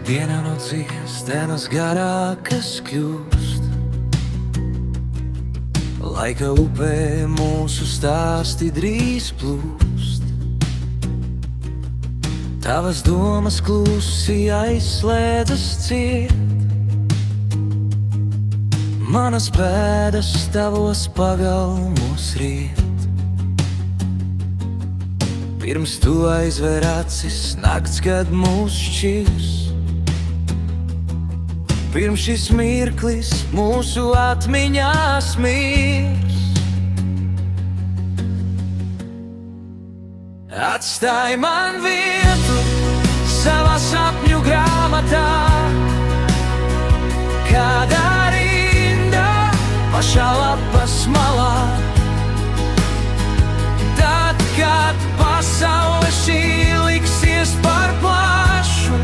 Diena no dienas garākas kļūst, laika upē mūsu stāsti drīz plūst. Tavas domas klusi aizslēdzas ciet, manas pēdas tavos pagalmos riet. Pirms tu aizver acis nakts, kad mūs šķirs, pirms šis mirklis mūsu atmiņās mirs. Atstāj man vietu savā sapņu grāmatā, kādā rindā pašā lapas malā. Tad, kad pasaule šī liksies par plašu,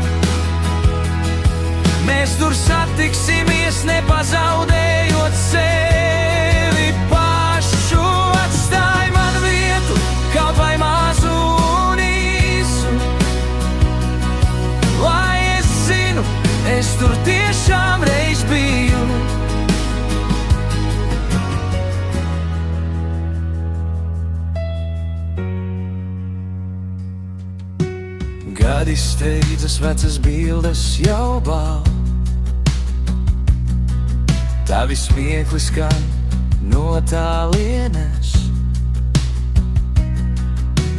mēs tur satiksimies, nepazaudējot sevi pašu. Atstāj man vietu, kaut vai mazu un īsu, lai es zinu, es tur tiešām reiz biju. Gadi steidzas, vecas bildes jau bāl, tavi smiekli skan no tālienes.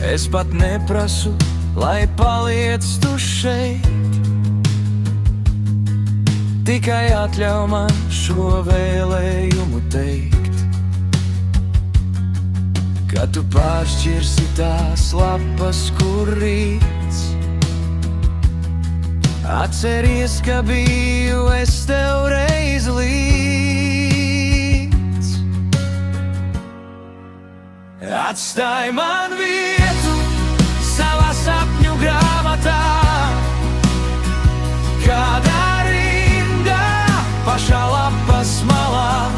Es pat neprasu, lai paliec tu šeit, tikai atļauj man šo vēlējumu teikt. Kad tu pāršķirsi tās lapas, kur rīts, atceries, ka biju es tev reiz līdz. Atstāj man vietu savā sapņu grāmatā, kādā rindā pašā lapas malā.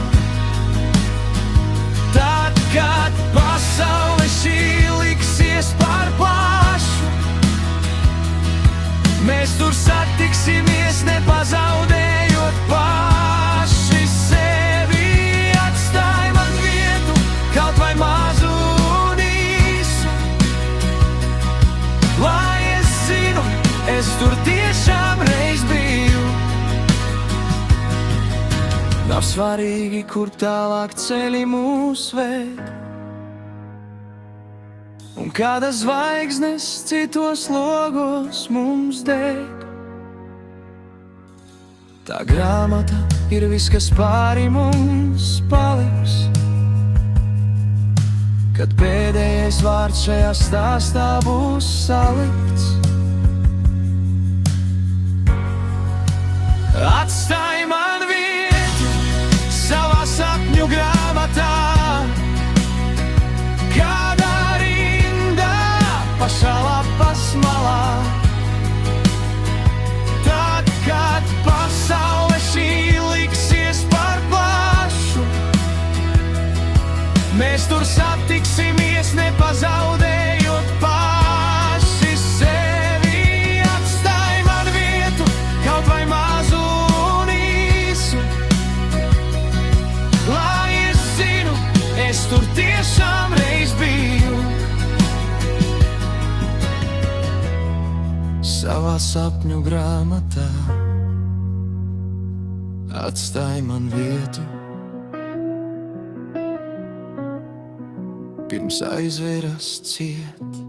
Tad, kad pasaule šī liksies par plašu, mēs tur satiksimies, nepazaudējot paši sevi. Atstāj man vietu, kaut vai mazu un īsu, lai es zinu, es tur tiešām reiz biju. Nav svarīgi, kur tālāk ceļi mūs ved, un kādas zvaigznes citos logos mums deg. Tā grāmata ir viss, kas pāri mums paliks, kad pēdējais vārds šajā stāstā būs salikts. Atstāj man vietu savā sapņu grāmatā, kādā rindā pašā lapas malā. Tad, kad pasaule šī liksies par plašu, mēs tur satiksimies, nepazaudējot paši sevi. Atstāj man vietu, kaut vai mazu un īsu, lai es zinu, es tur tiešām reiz biju. Savā sapņu grāmatā atstāj man vietu, pirms aizveras ciet.